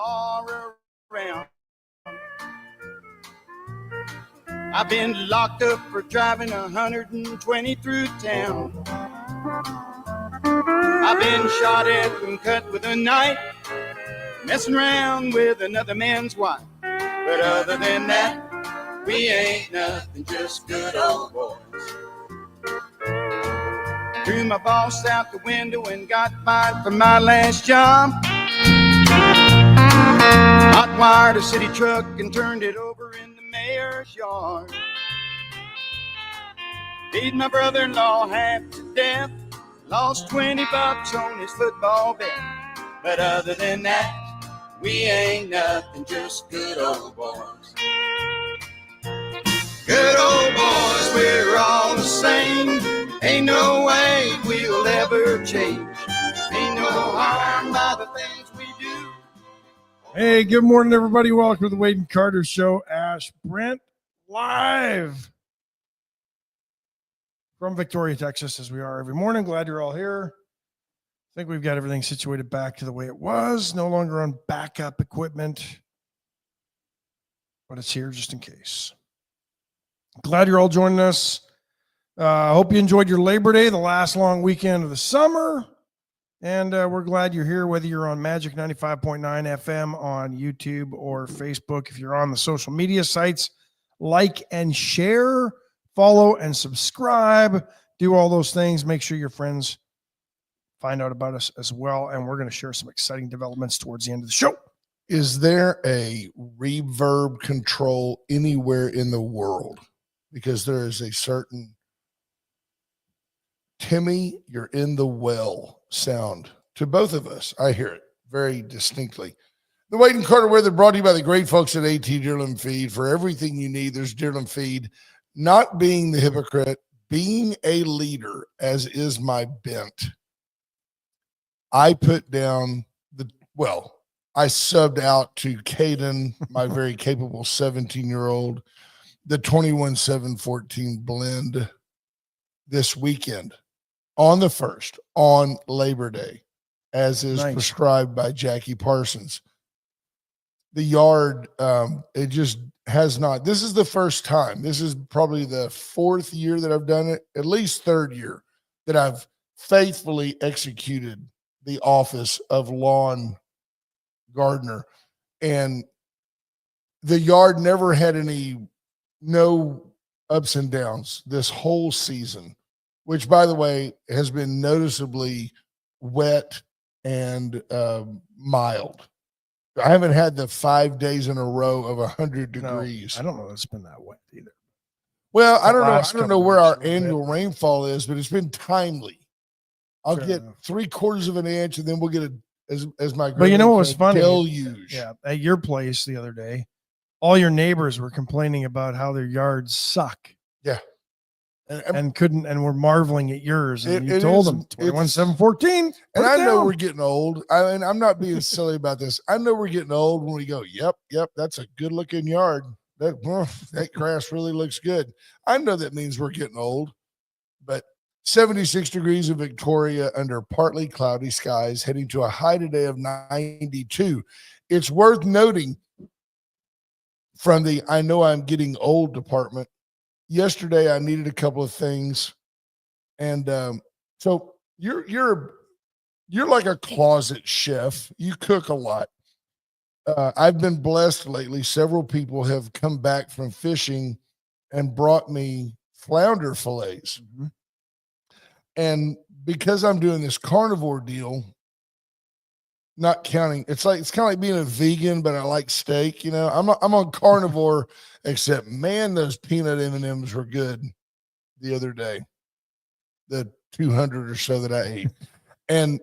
are around. I've been locked up for driving 120 through town. I've been shot at and cut with a knife, messing around with another man's wife. But other than that, we ain't nothing, just good old boys. Threw my boss out the window and got fired from my last job. Hot-wired a city truck and turned it over in the mayor's yard. Beat my brother-in-law half to death. Lost $20 on his football bet. But other than that, we ain't nothing, just good old boys. Good old boys, we're all the same. Ain't no way we'll ever change. Ain't no harm by the things we do. Hey, good morning, everybody. Welcome to the Wade and Carter Show. Ash Brent live from Victoria, Texas, as we are every morning. Glad you're all here. I think we've got everything situated back to the way it was. No longer on backup equipment, but it's here just in case. Glad you're all joining us. I hope you enjoyed your Labor Day, the last long weekend of the summer. And we're glad you're here, whether you're on Magic 95.9 FM on YouTube or Facebook. If you're on the social media sites, like and share, follow and subscribe. Do all those things. Make sure your friends find out about us as well. And we're going to share some exciting developments towards the end of the show. Is there a reverb control anywhere in the world? Because there is a certain Timmy, you're in the well sound to both of us. I hear it very distinctly. The Wade and Carter Weather brought to you by the great folks at AT Deerland Feed. For everything you need, there's Deerland Feed. Not being the hypocrite, being a leader, as is my bent. I put down I subbed out to Caden, my very capable 17-year-old, the 21-7-14 blend this weekend on the 1st, on Labor Day, as is prescribed by Jackie Parsons. The yard, it just has not. This is the first time. This is probably the 4th year that I've done it, at least 3rd year, that I've faithfully executed the office of lawn gardener. And the yard never had no ups and downs this whole season, which, by the way, has been noticeably wet and mild. I haven't had the 5 days in a row of 100 degrees. I don't know if it's been that wet either. Well, I don't know where our annual rainfall is, but it's been timely. I'll get 3/4 of an inch, and then we'll get as my. But you know what was funny? Deluge. Yeah, at your place the other day, all your neighbors were complaining about how their yards suck. Yeah. And we're marveling at yours. And you told them 21-7-14. And I know we're getting old. I'm not being silly about this. I know we're getting old when we go, yep, that's a good looking yard. That grass really looks good. I know that means we're getting old, but 76 degrees in Victoria under partly cloudy skies, heading to a high today of 92. It's worth noting from the I know I'm getting old department. Yesterday, I needed a couple of things, and so you're like a closet chef. You cook a lot. I've been blessed lately. Several people have come back from fishing and brought me flounder fillets, and because I'm doing this carnivore deal, not counting, it's kind of like being a vegan, but I like steak. You know, I'm on carnivore. Except, man, those peanut M&Ms were good the other day, the 200 or so that I ate. And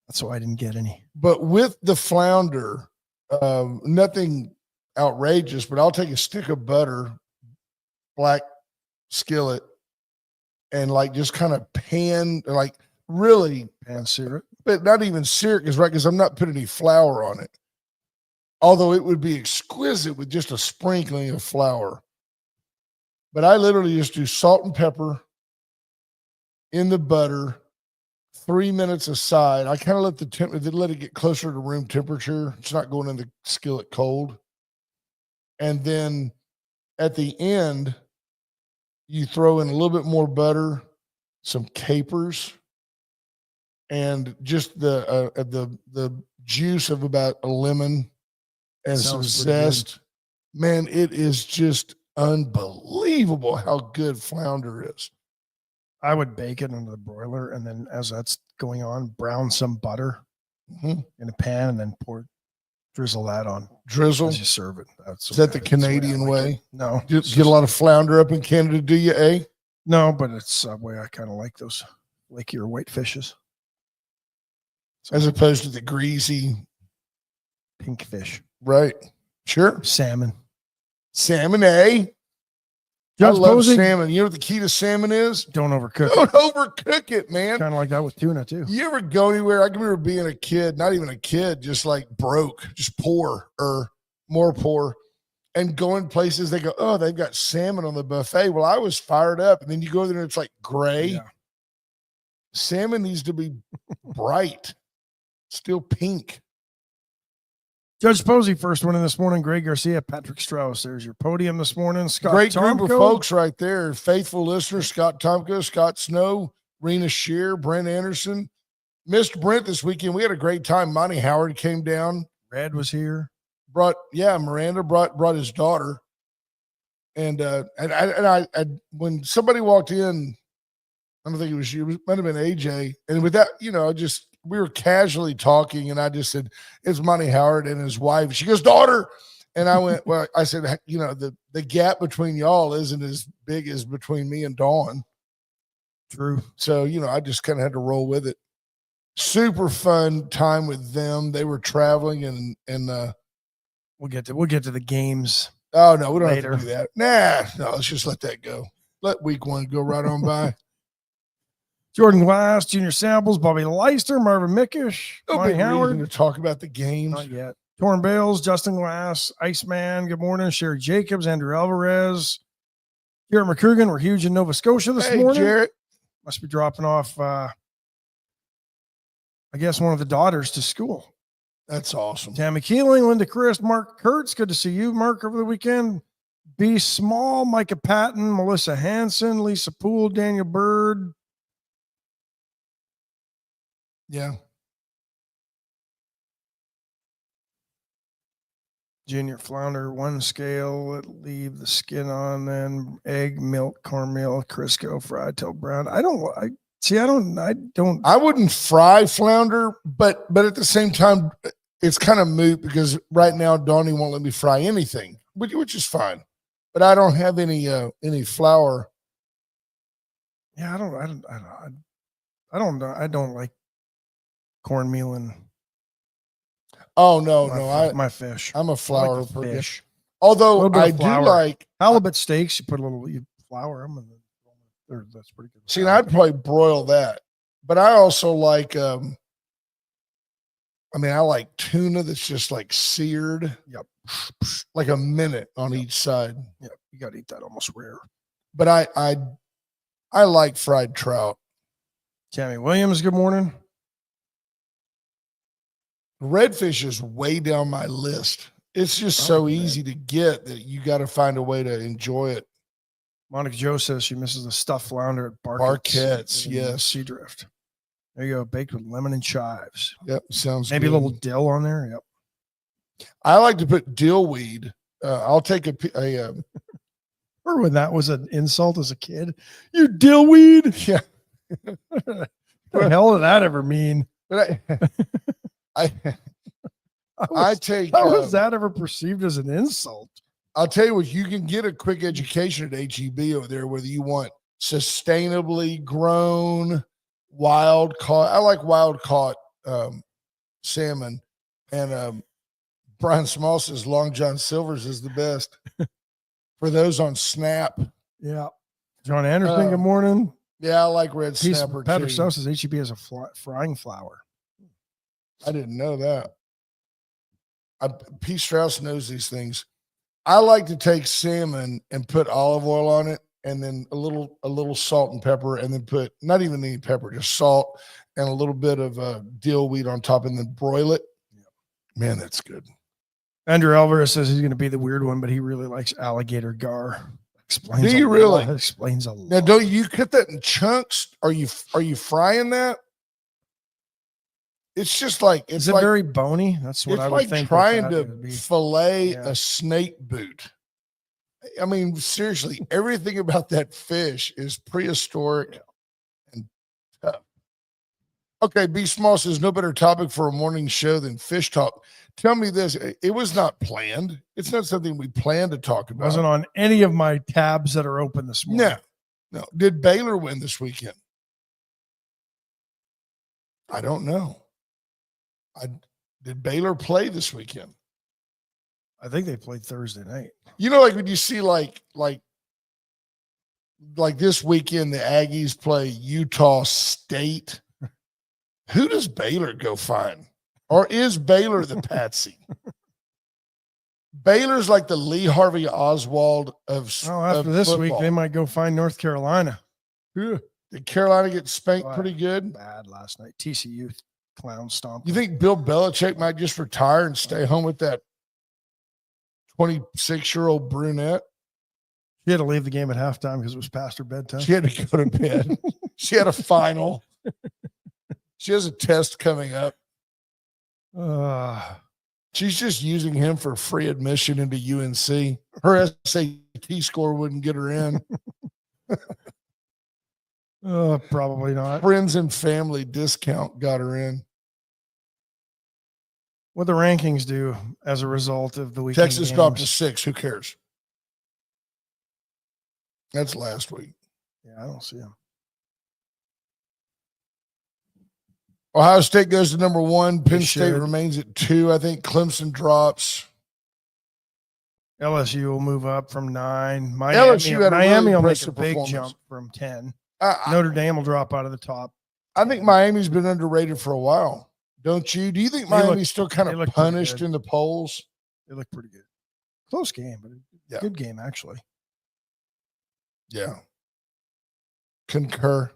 that's why I didn't get any. But with the flounder, nothing outrageous, but I'll take a stick of butter, black skillet, and just kind of pan sear it. But not even sear it, because I'm not putting any flour on it. Although it would be exquisite with just a sprinkling of flour. But I literally just do salt and pepper in the butter, 3 minutes aside. I kind of let it get closer to room temperature. It's not going in the skillet cold. And then at the end, you throw in a little bit more butter, some capers, and just the juice of about a lemon and some Sounds pretty good. zest. Man, it is just unbelievable how good flounder is. I would bake it under the broiler, and then as that's going on, brown some butter Mhm. in a pan, and then drizzle that on Drizzle. as you serve it. Is that the Canadian I like way? it. No, Get a lot of flounder up in Canada, do you, eh? no, but it's a way I kind of like those flakier white fishes. As opposed to the greasy, Pink fish, right? Sure. salmon. Salmon, eh? Judge I love Posey, salmon. You know what the key to salmon is? don't overcook Don't it. overcook it, man. Kind of like that with tuna too. You ever go anywhere? I can remember being a kid, not even a kid, just like broke, just poor or more poor, and going places. They go, oh, they've got salmon on the buffet. Well, I was fired up, and then you go there and it's like gray. Yeah. Salmon needs to be bright, still pink. Judge Posey, first one in this morning. Greg Garcia, Patrick Strauss. There's your podium this morning. Scott Great group of Tomko. folks right there. Faithful listeners, Scott Tomko, Scott Snow, Rena Shear, Brent Anderson. Missed Brent this weekend. We had a great time. Monty Howard came down. Red was here. Miranda brought his daughter. And I when somebody walked in, I don't think it was you, it might have been AJ. And with that, we were casually talking, and I just said, it's Monty Howard and his wife. She goes, daughter. And I went, well, I said, the gap between y'all isn't as big as between me and Dawn. True. So, I just kind of had to roll with it. Super fun time with them. They were traveling and we'll get to the games. oh no, we don't later. have to do that. Nah, no, let's just let that go. Let week one go right on by. Jordan Glass, Junior Samples, Bobby Leister, Marvin Mickish, Monty Howard. To talk about the games. Not yet. Torn Bales, Justin Glass, Iceman. Good morning. Sherry Jacobs, Andrew Alvarez, Garrett McCrugan. We're huge in Nova Scotia this morning. Jarrett. Must be dropping off, I guess, one of the daughters to school. That's awesome. Tammy Keeling, Linda Christ, Mark Kurtz. Good to see you, Mark, over the weekend. B. Small, Micah Patton, Melissa Hanson, Lisa Poole, Daniel Bird. Yeah. Junior flounder, one scale, leave the skin on, then egg, milk, cornmeal, Crisco, fried till brown. I wouldn't fry flounder, but at the same time, it's kind of moot because right now Donnie won't let me fry anything, which is fine. But I don't have any flour. Yeah, I don't like cornmeal and Oh no, my fish. I'm a flour like fish. Although I do flour. like Halibut steaks, you put a little flour them, and that's pretty good. See, and I'd probably broil that, but I also like. I like tuna that's just like seared. Yep. Like a minute on each side. Yep. You got to eat that almost rare. But I like fried trout. Tammy Williams, good morning. Redfish is way down my list. It's just so easy to get that you got to find a way to enjoy it. Monica Joe says she misses the stuffed flounder at Barquette's, yes. Seadrift. There you go, baked with lemon and chives. Yep, sounds maybe good. A little dill on there. Yep. I like to put dill weed. I'll take a Or when that was an insult as a kid, you dill weed. Yeah. What the hell did that ever mean? But I take. How was that ever perceived as an insult? I'll tell you what, you can get a quick education at HEB over there, whether you want sustainably grown, wild caught. I like wild caught salmon. And Brian Small says Long John Silver's is the best for those on Snap. Yeah. John Anderson, good morning. Yeah, I like red snapper Patrick too. Strauss says HEB has a frying flour. I didn't know that. P. Strauss knows these things. I like to take salmon and put olive oil on it, and then a little salt and pepper, and then put not even any pepper, just salt, and a little bit of dill weed on top and then broil it. Man, that's good. Andrew Alvarez says he's going to be the weird one, but he really likes alligator gar. Explains. Do you really? Explains a lot. Now, don't you cut that in chunks? Are you frying that? It's just like it's Is it like, very bony? That's what I would like think. trying to fillet Yeah. a snake boot. I mean, seriously, everything about that fish is prehistoric and tough. Okay, B Small says no better topic for a morning show than fish talk. Tell me this: it was not planned. It's not something we planned to talk about. It wasn't on any of my tabs that are open this morning. No. Did Baylor win this weekend? I don't know. Did Baylor play this weekend? I think they played Thursday night. You know, like when you see like this weekend, the Aggies play Utah State. Who does Baylor go find? Or is Baylor the patsy? Baylor's like the Lee Harvey Oswald of after this football. week, they might go find North Carolina. Did Carolina get spanked pretty good? Bad last night. TCU clown stomp. You think Bill Belichick might just retire and stay home with that 26-year-old brunette? She had to leave the game at halftime because it was past her bedtime. She had to go to bed. She had a final. She has a test coming up. She's just using him for free admission into UNC. Her SAT score wouldn't get her in. Probably not. Friends and family discount got her in. What the rankings do as a result of the weekend Texas games. dropped to 6. Who cares? That's last week. Yeah, I don't see them. Ohio State goes to number 1. Penn State should. remains at 2. I think Clemson drops. LSU will move up from 9. LSU had a Miami really will make a impressive big performance. jump from 10. I Notre Dame will drop out of the top. think Miami's been underrated for a while. Don't you? Do you think Miami's still kind of look punished pretty good. in the polls? They look pretty good. Close game, but Yeah. good game, actually. Yeah. Concur.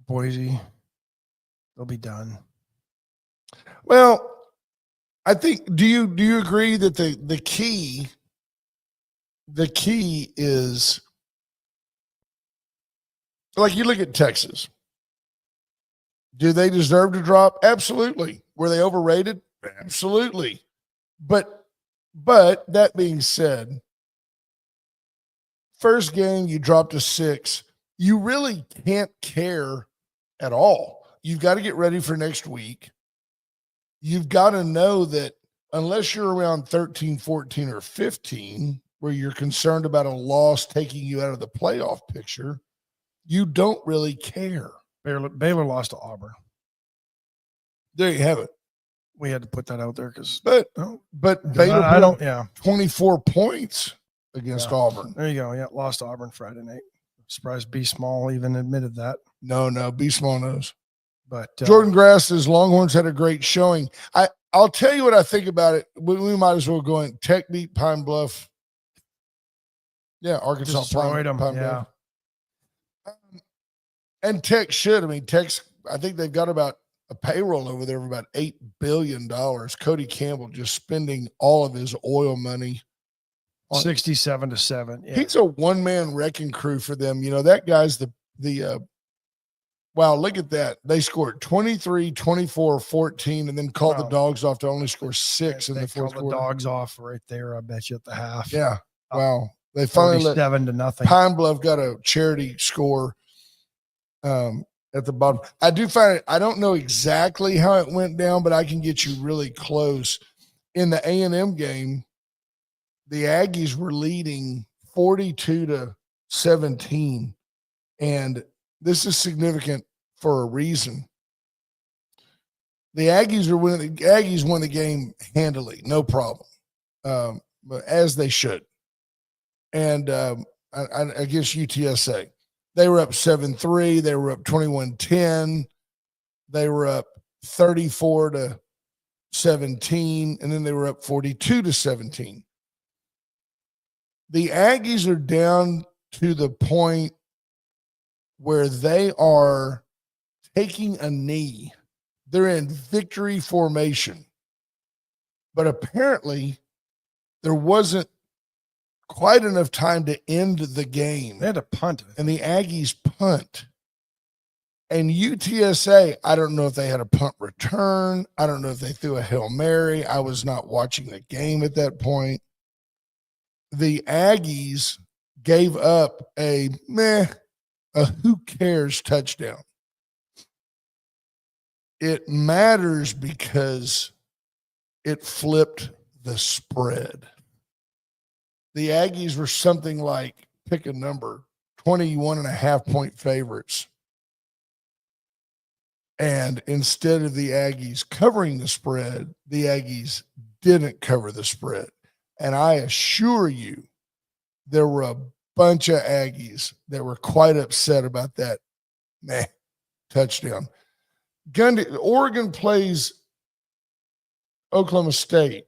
Boise, they'll be done. Well, I think do you agree that the key is, like, you look at Texas. Do they deserve to drop? Absolutely. Were they overrated? Absolutely. But that being said, first game you dropped to 6. You really can't care at all. You've got to get ready for next week. You've got to know that unless you're around 13, 14, or 15, where you're concerned about a loss taking you out of the playoff picture, you don't really care. Baylor lost to Auburn. There you have it. We had to put that out there because But Baylor I don't. Yeah, 24 points against Auburn. there you go. Yeah, lost to Auburn Friday night. Surprised B Small even admitted that. No, B Small knows. But Jordan Grass says Longhorns had a great showing. I'll tell you what I think about it. We might as well go in. Tech beat Pine Bluff. Yeah, Arkansas destroyed them. Pine Yeah, Bluff. And Tech should. I mean, I think they've got about a payroll over there of about $8 billion. Cody Campbell just spending all of his oil money. 67-7. Yeah. He's a one-man wrecking crew for them. You know, that guy's the wow, look at that. They scored 23, 24, 14, and then called the Dogs off to only score 6 in the fourth quarter. The Dogs off right there, I bet you, at the half. Yeah. Wow. They finally let 7-0. Pine Bluff got a charity score at the bottom. I do find it, I don't know exactly how it went down, but I can get you really close. In the A&M game, the Aggies were leading 42-17. And this is significant for a reason. The Aggies won the game handily, no problem, but as they should. And against UTSA, they were up 7-3. They were up 21-10. They were up 34-17, and then they were up 42-17. The Aggies are down to the point where they are taking a knee. They're in victory formation. But apparently, there wasn't quite enough time to end the game. They had to punt. And the Aggies punt. And UTSA, I don't know if they had a punt return. I don't know if they threw a Hail Mary. I was not watching the game at that point. The Aggies gave up a who cares touchdown. It matters because it flipped the spread. The Aggies were something like, pick a number, 21.5-point favorites. And instead of the Aggies covering the spread, the Aggies didn't cover the spread. And I assure you, there were a bunch of Aggies that were quite upset about that touchdown. Oregon plays Oklahoma State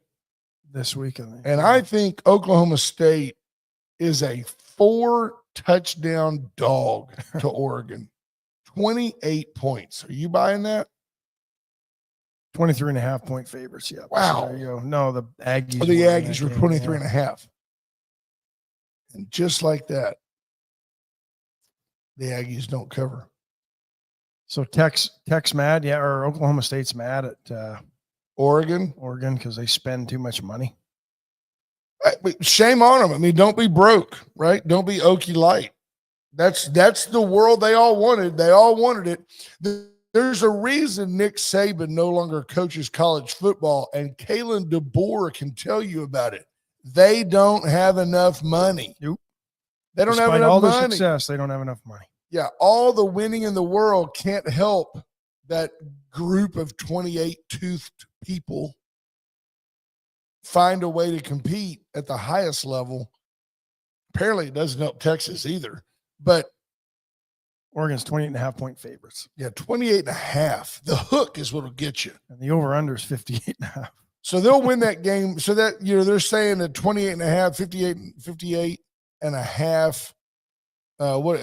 this weekend. And I think Oklahoma State is a 4-touchdown dog to Oregon. 28 points. Are you buying that? 23.5-point favorites. Yeah. Wow. So there you go. No, the Aggies. The Aggies were 23.5. And just like that, the Aggies don't cover. So Tech's mad, yeah, or Oklahoma State's mad at Oregon because they spend too much money. Shame on them. I mean, don't be broke, right? Don't be Okie light. That's the world they all wanted. They all wanted it. There's a reason Nick Saban no longer coaches college football, and Kalen DeBoer can tell you about it. They don't have enough money. Nope. They don't Despite have enough all money. the success, they don't have enough money. Yeah, all the winning in the world can't help that group of 28-toothed people find a way to compete at the highest level. Apparently, it doesn't help Texas either. But Oregon's 28.5-point favorites. Yeah, 28.5. The hook is what will get you. And the over-under is 58.5. So they'll win that game. So that, they're saying that 28.5, 58.5.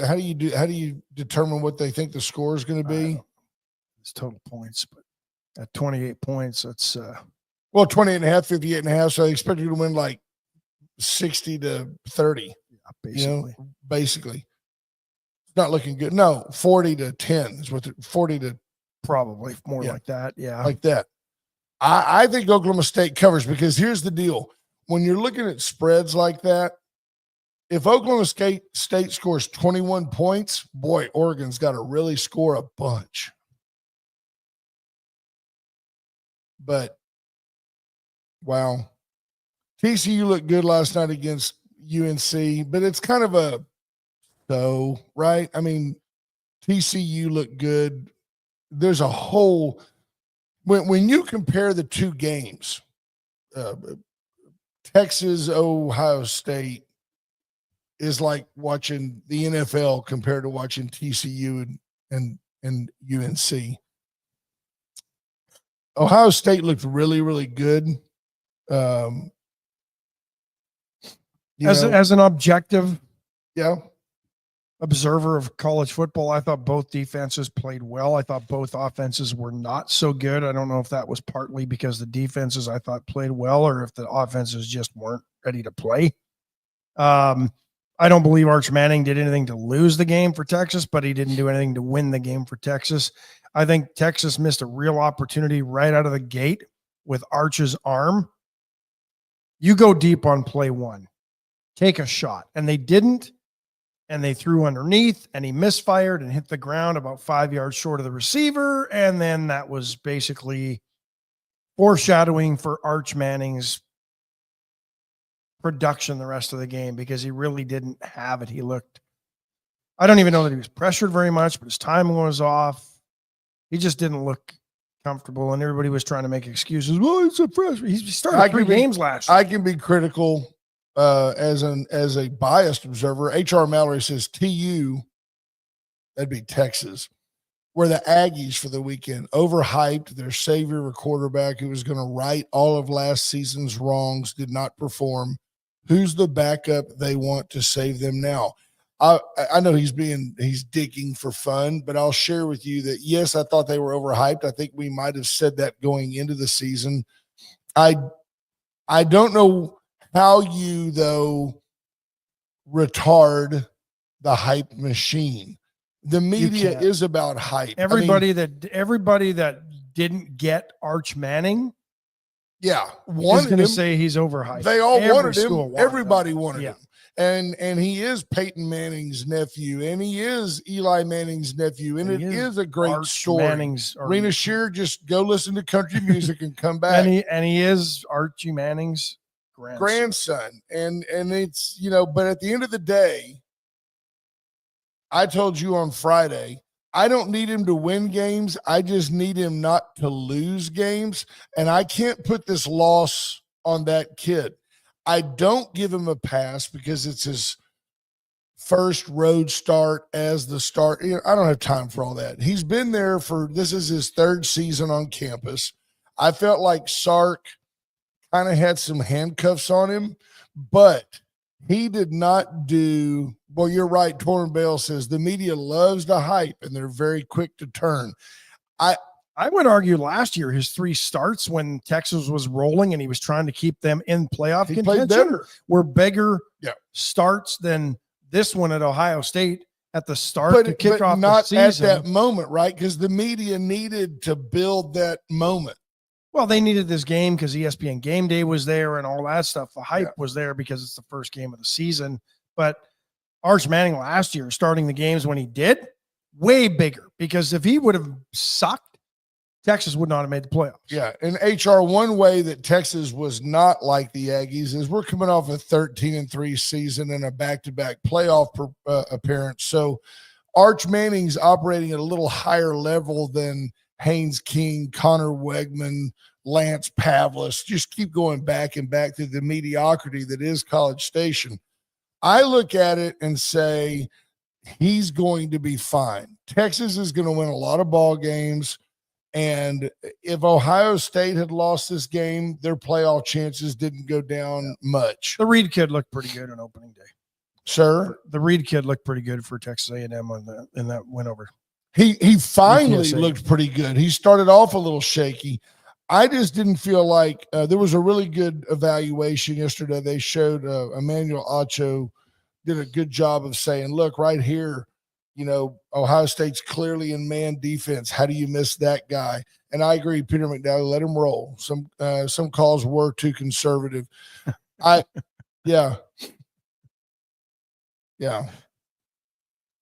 How do you determine what they think the score is going to be? It's total points, but at 28 points, that's 28.5, 58.5. So I expect you to win like 60-30. Yeah, basically. Basically. It's not looking good. No, 40-10 is what 40 to probably more like that. Yeah. Like that. I think Oklahoma State covers because here's the deal. When you're looking at spreads like that, if Oklahoma State scores 21 points, boy, Oregon's got to really score a bunch. But, wow. TCU looked good last night against UNC, but it's kind of a so, right? I mean, TCU looked good. There's a whole when you compare the two games, Texas, Ohio State is like watching the NFL compared to watching TCU and UNC. Ohio State looked really, really good. As an objective observer of college football, I thought both defenses played well. I thought both offenses were not so good. I don't know if that was partly because the defenses I thought played well or if the offenses just weren't ready to play. I don't believe Arch Manning did anything to lose the game for Texas, but he didn't do anything to win the game for Texas. I think Texas missed a real opportunity right out of the gate with Arch's arm. You go deep on play one. Take a shot. And they didn't. And they threw underneath, and he misfired and hit the ground about 5 yards short of the receiver. And then that was basically foreshadowing for Arch Manning's production the rest of the game because he really didn't have it. I don't even know that he was pressured very much, but his timing was off. He just didn't look comfortable, and everybody was trying to make excuses. Well, it's a freshman. He started 3 games last year. I can be critical as a biased observer. H.R. Mallory says TU, that'd be Texas, were the Aggies for the weekend. Overhyped, their savior, a quarterback who was going to right all of last season's wrongs, did not perform. Who's the backup they want to save them now? I know he's digging for fun, but I'll share with you that yes, I thought they were overhyped. I think we might have said that going into the season. I don't know how you though retard the hype machine. The media is about hype. Everybody that didn't get Arch Manning, yeah, is going to say he's overhyped. They all wanted him. Everybody wanted him. And he is Peyton Manning's nephew, and he is Eli Manning's nephew, and it is a great Arch story. Rena Shear, just go listen to country music and come back. and he is Archie Manning's grandson. And it's, but at the end of the day, I told you on Friday, I don't need him to win games. I just need him not to lose games. And I can't put this loss on that kid. I don't give him a pass because it's his first road start as the start. I don't have time for all that. He's been there this is his third season on campus. I felt like Sark kind of had some handcuffs on him, but he did not do, well, you're right. Torrin Bale says the media loves the hype and they're very quick to turn. I would argue last year, his 3 starts when Texas was rolling and he was trying to keep them in playoff contention were bigger starts than this one at Ohio State at the start to kick off the season. Not at that moment, right? Because the media needed to build that moment. Well, they needed this game because ESPN Game Day was there and all that stuff. The hype was there because it's the first game of the season. But Arch Manning last year, starting the games when he did, way bigger. Because if he would have sucked, Texas would not have made the playoffs. Yeah, and HR, one way that Texas was not like the Aggies is we're coming off a 13-3 season and a back-to-back playoff appearance. So Arch Manning's operating at a little higher level than Haynes King, Connor Wegman, Lance Pavlis. Just keep going back and back through the mediocrity that is College Station. I look at it and say he's going to be fine. Texas is going to win a lot of ball games. And if Ohio State had lost this game, their playoff chances didn't go down much. The Reed kid looked pretty good on opening day. Sir? The Reed kid looked pretty good for Texas A&M in that win over. He finally looked pretty good. He started off a little shaky. I just didn't feel like there was a really good evaluation yesterday. They showed Emmanuel Acho did a good job of saying, look, right here, Ohio State's clearly in man defense. How do you miss that guy? And I agree, Peter McDowell, let him roll. Some calls were too conservative. Yeah.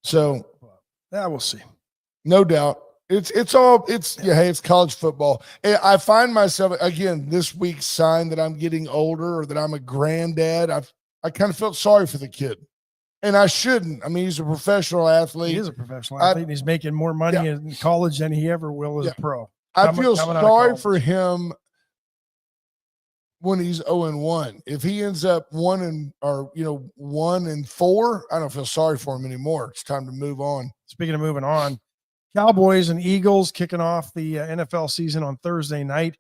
So we'll see. No doubt. It's college football. I find myself again this week's sign that I'm getting older or that I'm a granddad. I kind of felt sorry for the kid. And I shouldn't. I mean, he's a professional athlete. He is a professional athlete. And he's making more money in college than he ever will as a pro. I feel sorry for him when he's 0-1. If he ends up 1-4, I don't feel sorry for him anymore. It's time to move on. Speaking of moving on, Cowboys and Eagles kicking off the NFL season on Thursday night.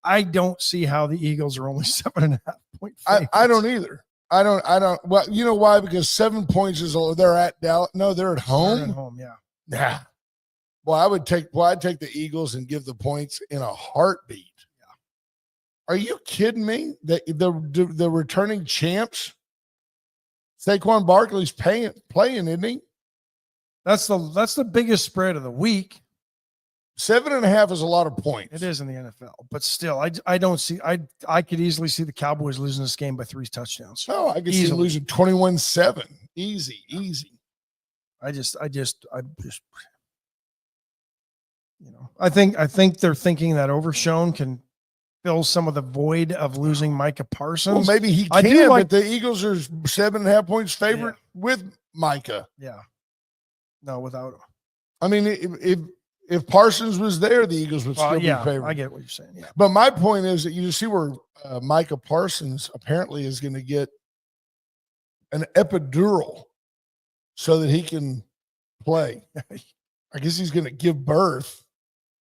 I don't see how the Eagles are only 7.5 point favorites. I don't either. I don't. Well, you know why? Because 7 points is they're at Dallas. No, they're at home. They're at home, yeah. Nah. Well, I'd take the Eagles and give the points in a heartbeat. Yeah. Are you kidding me? The returning champs, Saquon Barkley's playing, isn't he? That's the biggest spread of the week. 7.5 is a lot of points. It is in the NFL, but still, I don't see. I could easily see the Cowboys losing this game by 3 touchdowns. Oh, I could see them losing 21-7. Easy. I just, I think they're thinking that Overshown can fill some of the void of losing Micah Parsons. Well, maybe he can, but the Eagles are 7.5 points favorite with Micah. Yeah. No, without him. I mean, if Parsons was there, the Eagles would still be favored. I get what you're saying. Yeah. But my point is that you see where Micah Parsons apparently is going to get an epidural so that he can play. I guess he's going to give birth.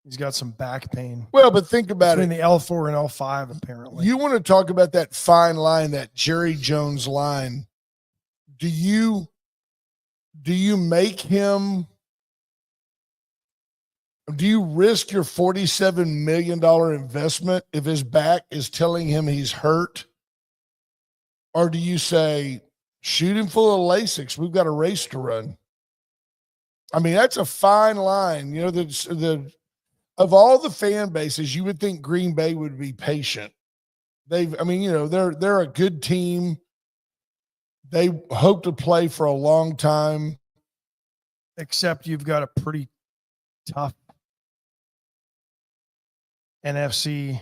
He's got some back pain. Well, but think about between the L4 and L5, apparently. You want to talk about that fine line, that Jerry Jones line. Do you Do you make him? Do you risk your $47 million investment if his back is telling him he's hurt? Or do you say, shoot him full of Lasix? We've got a race to run. I mean, that's a fine line. You know, of all the fan bases, you would think Green Bay would be patient. They're a good team. They hope to play for a long time. Except you've got a pretty tough NFC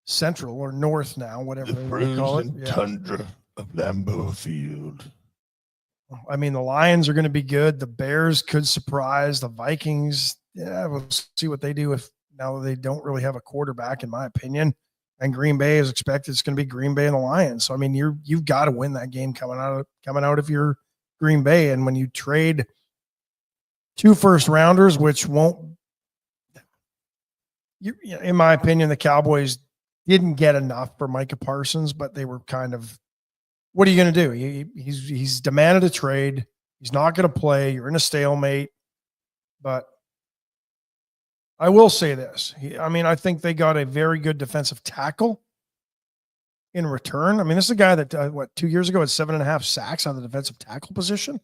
Central or North now, whatever they want to call it. The tundra of Lambeau Field. I mean, the Lions are going to be good. The Bears could surprise. The Vikings, we'll see what they do now they don't really have a quarterback, in my opinion. And Green Bay is expected it's going to be Green Bay and the Lions. So I mean, you've got to win that game coming out if you're Green Bay. And when you trade 2 first rounders, which won't, in my opinion, the Cowboys didn't get enough for Micah Parsons, but they were kind of, what are you going to do? He's demanded a trade. He's not going to play. You're in a stalemate. But I will say this. I think they got a very good defensive tackle in return. I mean, this is a guy that, 2 years ago had 7.5 sacks on the defensive tackle position.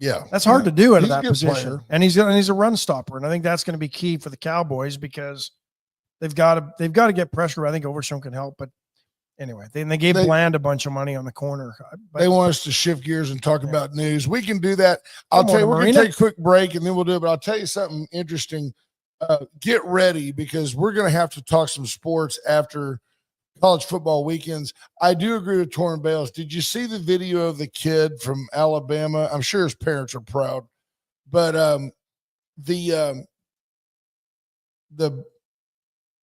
Yeah. That's hard to do out of He's a that good position. player. And he's a run stopper. And I think that's going to be key for the Cowboys because they've got to get pressure. I think Overshown can help. But anyway, they gave Bland a bunch of money on the corner. But they want us to shift gears and talk about news. We can do that. I'll tell you, we're going to take a quick break and then we'll do it. But I'll tell you something interesting. Get ready because we're going to have to talk some sports after college football weekends. I do agree with Torrin Bales. Did you see the video of the kid from Alabama? I'm sure his parents are proud, but the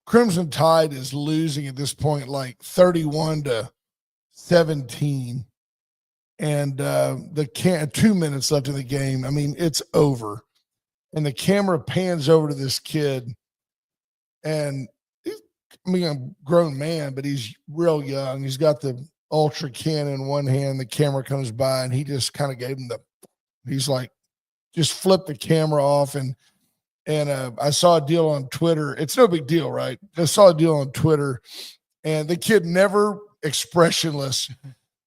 Crimson Tide is losing at this point, like 31-17, and 2 minutes left in the game. I mean, it's over. And the camera pans over to this kid, and a grown man, but he's real young. He's got the ultra cannon in one hand. The camera comes by, and he just kind of gave him he's like, just flipped the camera off. And I saw a deal on Twitter. It's no big deal, right? I saw a deal on Twitter, and the kid never expressionless,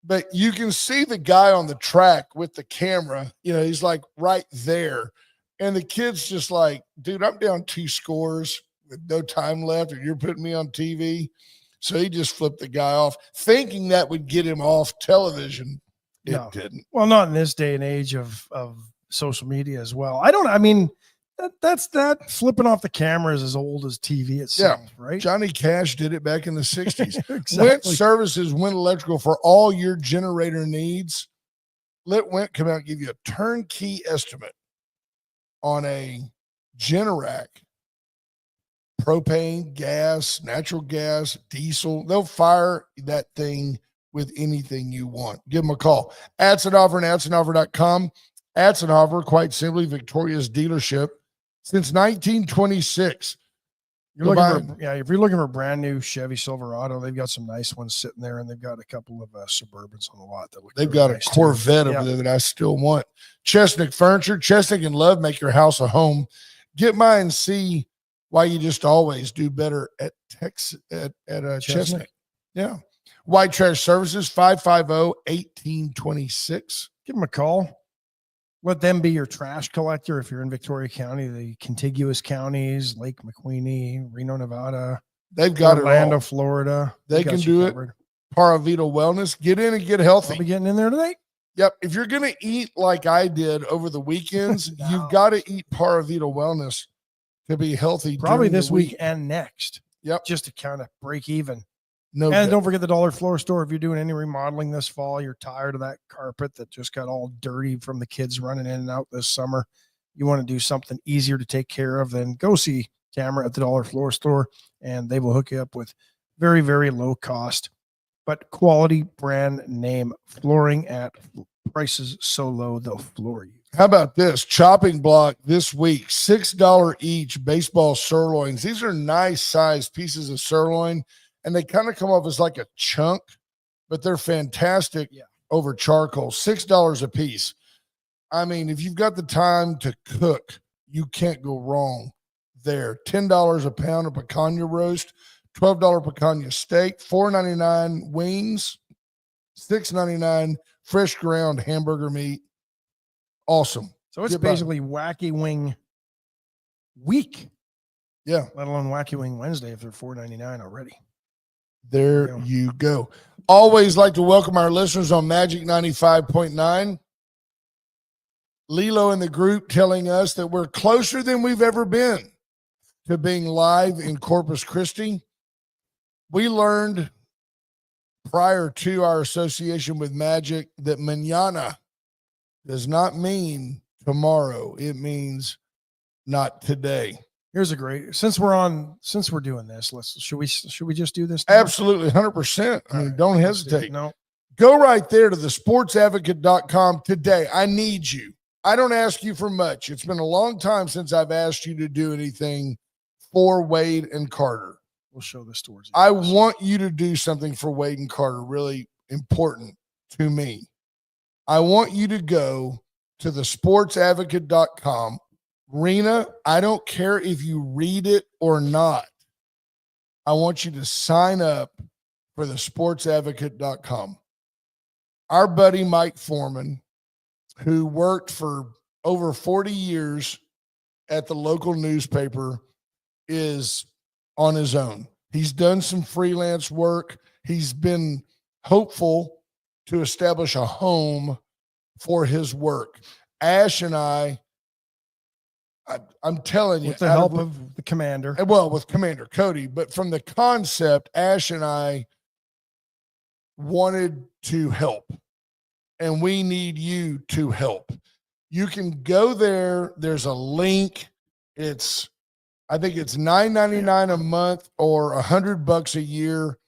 but you can see the guy on the track with the camera. You know, he's like right there. And the kid's just like, dude, I'm down 2 scores with no time left, and you're putting me on TV. So he just flipped the guy off, thinking that would get him off television. It didn't. Well, not in this day and age of social media as well. That's flipping off the camera is as old as TV itself, right? Johnny Cash did it back in the 60s. Exactly. Went Services, Went Electrical for all your generator needs. Let Went come out and give you a turnkey estimate on a Generac, propane, gas, natural gas, diesel. They'll fire that thing with anything you want. Give them a call. Atzenhofer and atzenhofer.com. Atzenhofer, quite simply, Victoria's dealership since 1926. If you're looking for a brand new Chevy Silverado, they've got some nice ones sitting there, and they've got a couple of Suburbans on the lot that look. They've got a Corvette over there that I still want. Chesnick Furniture, Chesnick and Love make your house a home. Get mine and see why you just always do better at Chesnick. Yeah. White Trash Services, 550-1826. Give them a call. Let them be your trash collector if you're in Victoria County, the contiguous counties, Lake McQueenie, Reno, Nevada. They've got Orlando, Florida. They can do it. Paravita Wellness. Get in and get healthy. I'll be getting in there tonight. Yep. If you're going to eat like I did over the weekends, you've got to eat Paravita Wellness to be healthy. Probably this week and next. Yep. Just to kind of break even. No. And don't forget the dollar floor store. If you're doing any remodeling this fall, you're tired of that carpet that just got all dirty from the kids running in and out this summer. You want to do something easier to take care of, then go see Tamara at the dollar floor store, and they will hook you up with very, very low cost, but quality brand name flooring at prices so low they'll floor you. How about this chopping block this week? $6 each baseball sirloins. These are nice sized pieces of sirloin, and they kind of come off as like a chunk, but they're fantastic over charcoal. $6 a piece. I mean, if you've got the time to cook, you can't go wrong there. $10 a pound of picanha roast, $12 picanha steak, $4.99 wings, $6.99 fresh ground hamburger meat. Awesome. So it's basically Wacky Wing week. Yeah. Let alone Wacky Wing Wednesday if they're $4.99 already. There you go. Always like to welcome our listeners on Magic 95.9. Lilo and the group telling us that we're closer than we've ever been to being live in Corpus Christi. We learned prior to our association with Magic that mañana does not mean tomorrow. It means not today. Here's a great, since we're doing this, should we just do this now? Absolutely, 100%. I mean, don't hesitate. No. Go right there to the sportsadvocate.com today. I need you. I don't ask you for much. It's been a long time since I've asked you to do anything for Wade and Carter. We'll show this towards you. I want you to do something for Wade and Carter, really important to me. I want you to go to the sportsadvocate.com. Rena, I don't care if you read it or not. I want you to sign up for the sportsadvocate.com. Our buddy Mike Foreman, who worked for over 40 years at the local newspaper, is on his own. He's done some freelance work. He's been hopeful to establish a home for his work. Ash and I'm telling you, with the help of the commander. Well, with Commander Cody, but from the concept, Ash and I wanted to help, and we need you to help. You can go there. There's a link. I think it's $9.99 a month or $100 a year.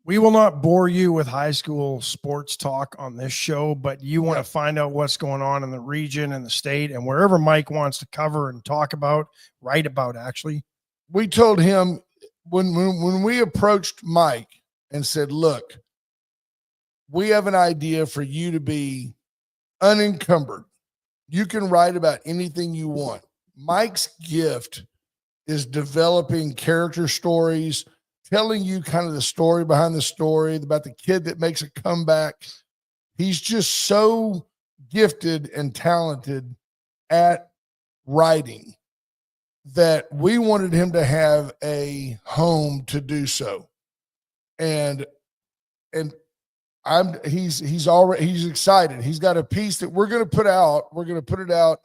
We will not bore you with high school sports talk on this show, but you want to find out what's going on in the region and the state and wherever Mike wants to cover and talk about, write about, actually. We told him when we approached Mike and said, look, we have an idea for you to be unencumbered. You can write about anything you want. Mike's gift is developing character stories, telling you kind of the story behind the story about the kid that makes a comeback. He's just so gifted and talented at writing that we wanted him to have a home to do so. And he's excited. He's got a piece that we're going to put out. We're going to put it out.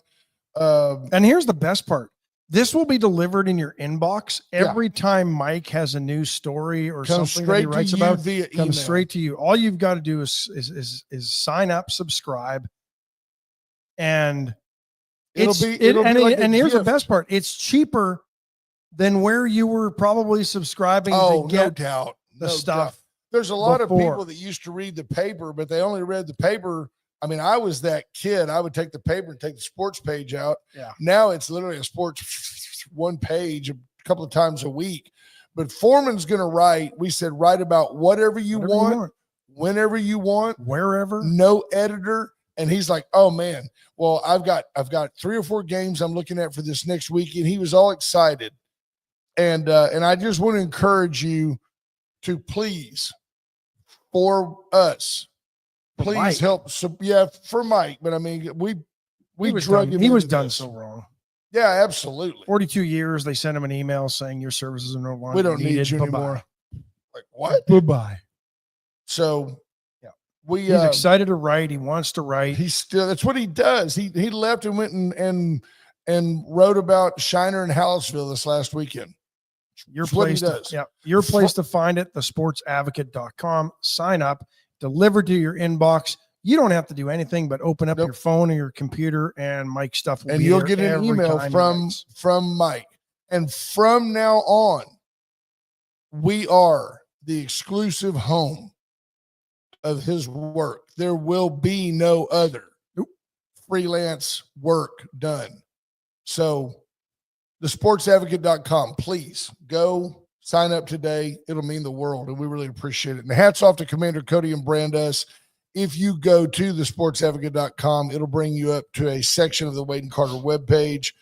And here's the best part. This will be delivered in your inbox every time Mike has a new story or something that he writes about. Comes straight to you. All you've got to do is sign up, subscribe, and here's the best part. It's cheaper than where you were probably subscribing to get the stuff. There's a lot of people that used to read the paper, but they only read the paper. I mean, I was that kid. I would take the paper and take the sports page out. Yeah. Now it's literally a sports one page a couple of times a week. But Foreman's going to write. We said, write about whatever you want, whenever you want, wherever. No editor. And he's like, oh man, well, I've got 3 or 4 games I'm looking at for this next weekend. He was all excited. And I just want to encourage you to please, for us, please help. So, for Mike. But I mean, we drug him. He was done so wrong. Yeah, absolutely. 42 years. They sent him an email saying your services are no longer we don't needed. need you anymore. Like what? Goodbye. So he's excited to write. He wants to write. That's what he does. He left and went and wrote about Shiner and Hallettsville this last weekend. Your place to find it, thesportsadvocate.com. Sign up, delivered to your inbox. You don't have to do anything but open up your phone or your computer, and Mike's stuff will be there. And you'll get an email from Mike. And from now on, we are the exclusive home of his work. There will be no other freelance work done. So thesportsadvocate.com, please go sign up today. It'll mean the world, and we really appreciate it. And hats off to Commander Cody and Brandes if you go to thesportsadvocate.com, it'll bring you up to a section of the Wade and Carter webpage,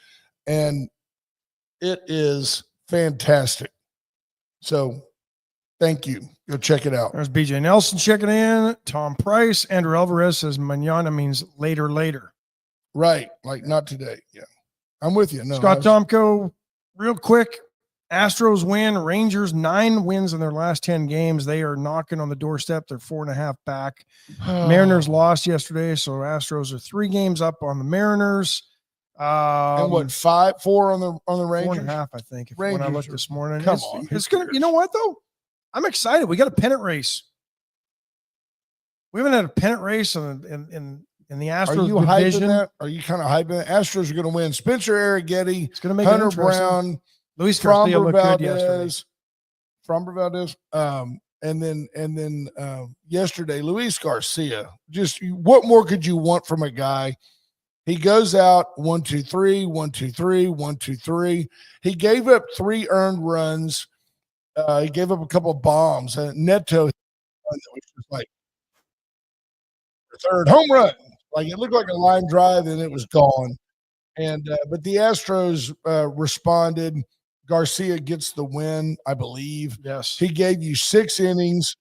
and it is fantastic. So thank you. Go check it out. There's BJ Nelson checking in. Tom Price. Andrew Alvarez says manana means later. Right. Like not today. Yeah. I'm with you. No, Scott Tomko, real quick. Astros win. Rangers 9 wins in their last 10 games. They are knocking on the doorstep. They're 4.5 back. Mariners lost yesterday, so Astros are 3 games up on the Mariners. And what, 4 on the Rangers? 4.5, I think. Rangers when I looked this morning, come on, it's gonna. You know what though? I'm excited. We got a pennant race. We haven't had a pennant race in the Astros Are you division. hyping that? Are you kind of hyping that? Astros are going to win. Spencer Arrighetti, It's going to make Hunter it interesting. Brown, Luis Garcia Framber looked good yesterday. Valdez. And then yesterday, Luis Garcia. Just what more could you want from a guy? He goes out 1, 2, 3, 1, 2, 3, 1, 2, 3. He gave up 3 earned runs. He gave up a couple of bombs. Neto, was just like the 3rd home run. Like it looked like a line drive, and it was gone. And but the Astros responded. Garcia gets the win, I believe. Yes. He gave you 6 innings,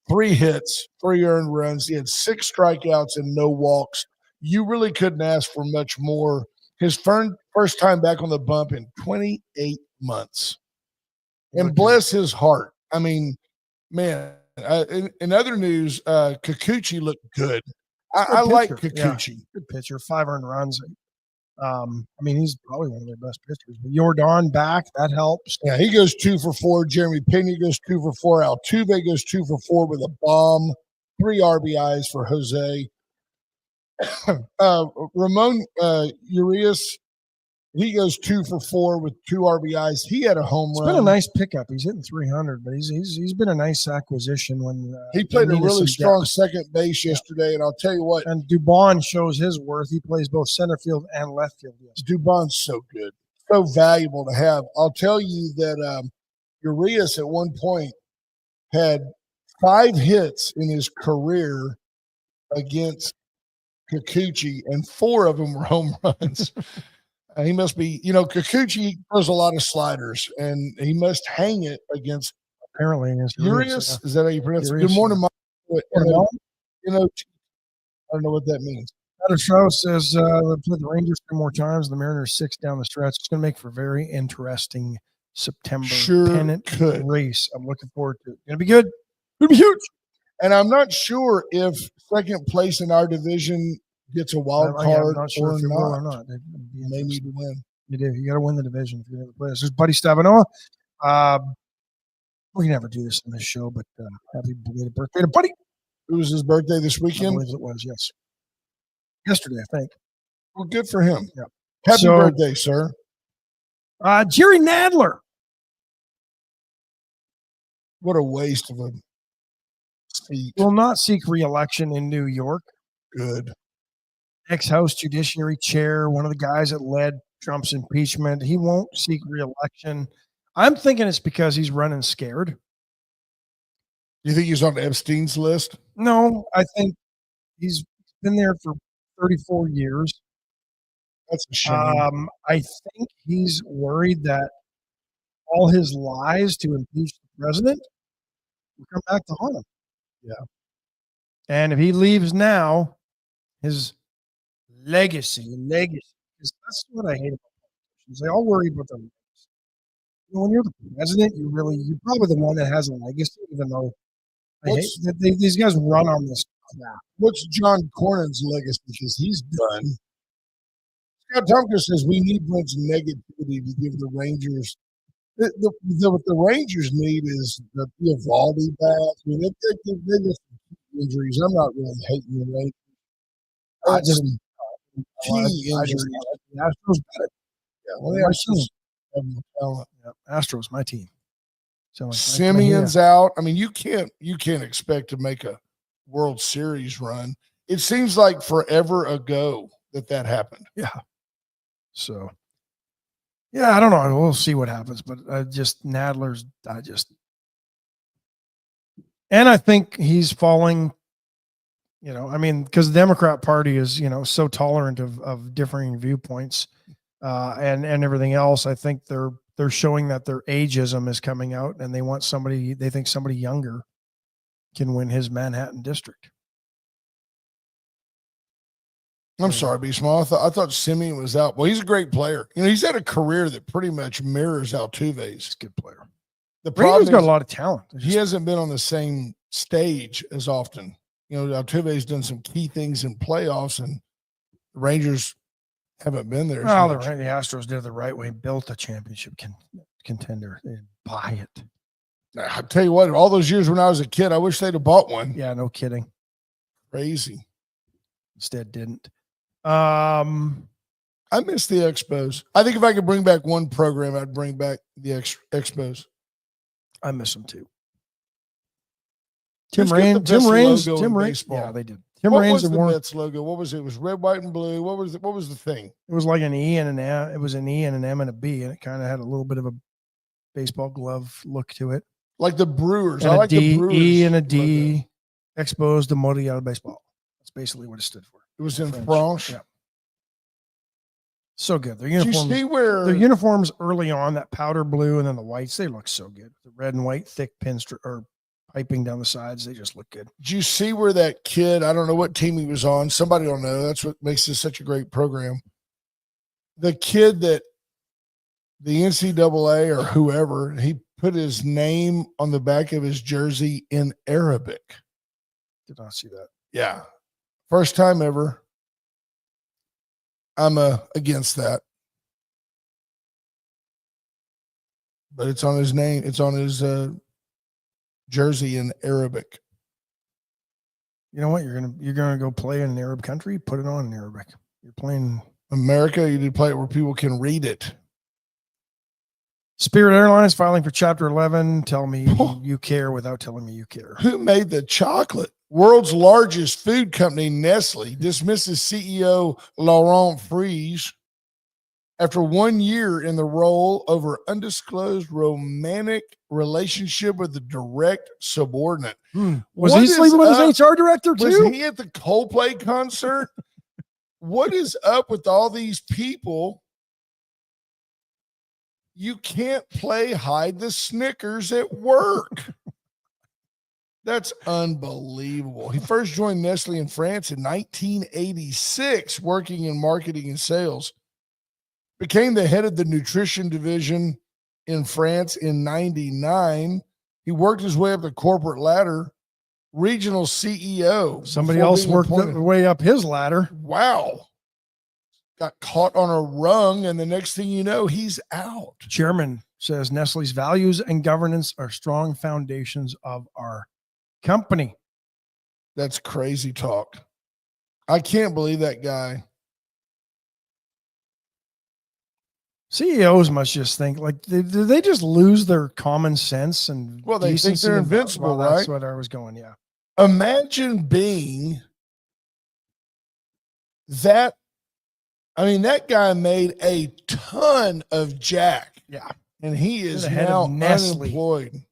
3 hits, 3 earned runs. He had 6 strikeouts and no walks. You really couldn't ask for much more. His first time back on the bump in 28 months. And bless his heart. I mean, man, in other news, Kikuchi looked good. I like Kikuchi. Yeah, good pitcher, 5 earned runs. I mean, he's probably one of their best pitchers. But Jordan back, that helps. Yeah, he goes 2 for 4. Jeremy Pena goes 2 for 4. Altuve goes 2 for 4 with a bomb. 3 RBIs for Jose. Ramon Urias, he goes 2 for 4 with 2 RBIs. He had a home run. It's been a nice pickup. He's hitting 300, but he's been a nice acquisition when he played a really strong second base yesterday. And I'll tell you what, and Dubon shows his worth. He plays both center field and left field. Yes. Dubon's so good, so valuable to have. I'll tell you that Urias at one point had 5 hits in his career against Kikuchi, and 4 of them were home runs. He must be, Kikuchi throws a lot of sliders, and he must hang it against. Apparently, Urias. Is that how you pronounce it? Good morning, Mike. I don't know what that means. That show says they'll play the Rangers 3 more times. The Mariners 6 down the stretch. It's going to make for a very interesting September pennant race. I'm looking forward to it. It's going to be good. It's going to be huge. And I'm not sure if second place in our division gets a wild card I'm not sure if it will or not. They need to win. You do. You got to win the division if you're going to play. This is Buddy Stavanoa. We never do this on this show, but happy belated birthday to Buddy. It was his birthday this weekend? I believe it was, yes. Yesterday, I think. Well, good for him. Yeah. Happy birthday, sir. Jerry Nadler. What a waste of a seat. Will not seek re-election in New York. Good. Ex-House Judiciary Chair, one of the guys that led Trump's impeachment. He won't seek re-election. I'm thinking it's because he's running scared. You think he's on Epstein's list? No, I think he's been there for 34 years. That's a shame. I think he's worried that all his lies to impeach the president will come back to haunt him. Yeah. And if he leaves now, his legacy, because that's what I hate about politicians. They all worry about their legacy. When you're the president, you're probably the one that has a legacy, even though these guys run on this crap. What's John Cornyn's legacy? Because he's done. Scott Tompkins says we need much negativity to give the Rangers. What the Rangers need is the Evaldi back. I mean, they get some injuries. I'm not really hating the Rangers. I just key injuries. The Astros got it. Yeah, well, the Astros have more talent. Yeah, Astros, my team. So Simeon's out. I mean, you can't expect to make a World Series run. It seems like forever ago that happened. Yeah. So, yeah, I don't know. We'll see what happens, but Nadler's. And I think he's falling You know, I mean, because the Democrat Party is, so tolerant of differing viewpoints and everything else. I think they're showing that their ageism is coming out, and they think somebody younger can win his Manhattan district. I'm sorry, B. Small. I thought Simeon was out. Well, he's a great player. He's had a career that pretty much mirrors Altuve's. He's a good player. The problem Rangers got a lot of talent. He hasn't been on the same stage as often. Altuve's done some key things in playoffs, and the Rangers haven't been there. Well, the Astros did it the right way, built a championship contender. They didn't buy it. I tell you what, all those years when I was a kid, I wish they'd have bought one. Yeah, no kidding. Crazy. Instead, didn't. I miss the Expos. I think if I could bring back one program, I'd bring back the Expos. I miss them too. Tim Raines. Yeah, they did. Tim Raines and Warren. Mets logo. What was it? It was red, white, and blue. What was the thing? It was like an E and an M. It was an E and an M and a B, and it kind of had a little bit of a baseball glove look to it. Like the Brewers. And I like the Brewers. E and a D. Expos de Modi out of baseball. That's basically what it stood for. It was in French. Yeah. So good. Their uniforms. Did you see where their uniforms early on, that powder blue and then the whites, they look so good. The red and white thick or piping down the sides, they just look good. Did you see where that kid, I don't know what team he was on, somebody will know. That's what makes this such a great program. The kid that the NCAA or whoever, he put his name on the back of his jersey in Arabic. Did not see that. Yeah. First time ever. I'm against that. But it's on his name. It's on his jersey in Arabic. You know what? You're gonna go play in an Arab country. Put it on in Arabic. You're playing America. You need to play it where people can read it. Spirit Airlines filing for Chapter 11. Tell me you care without telling me you care. Who made the chocolate? World's largest food company, Nestle, dismisses CEO Laurent Fries after 1 year in the role over undisclosed romantic relationship with a direct subordinate. Was he sleeping with his HR director too? Was he at the Coldplay concert? What is up with all these people? You can't play hide the Snickers at work. That's unbelievable. He first joined Nestle in France in 1986, working in marketing and sales. Became the head of the nutrition division in France in 99. He worked his way up the corporate ladder, regional CEO. Somebody else worked their way up his ladder. Wow. Got caught on a rung, and the next thing you know, he's out. Chairman says Nestle's values and governance are strong foundations of our company. That's crazy talk. I can't believe that guy. CEOs must just think like, do they just lose their common sense and they think they're invincible, right? That's what I was going. Yeah. Imagine being that. I mean, that guy made a ton of jack. Yeah. And he is now unemployed.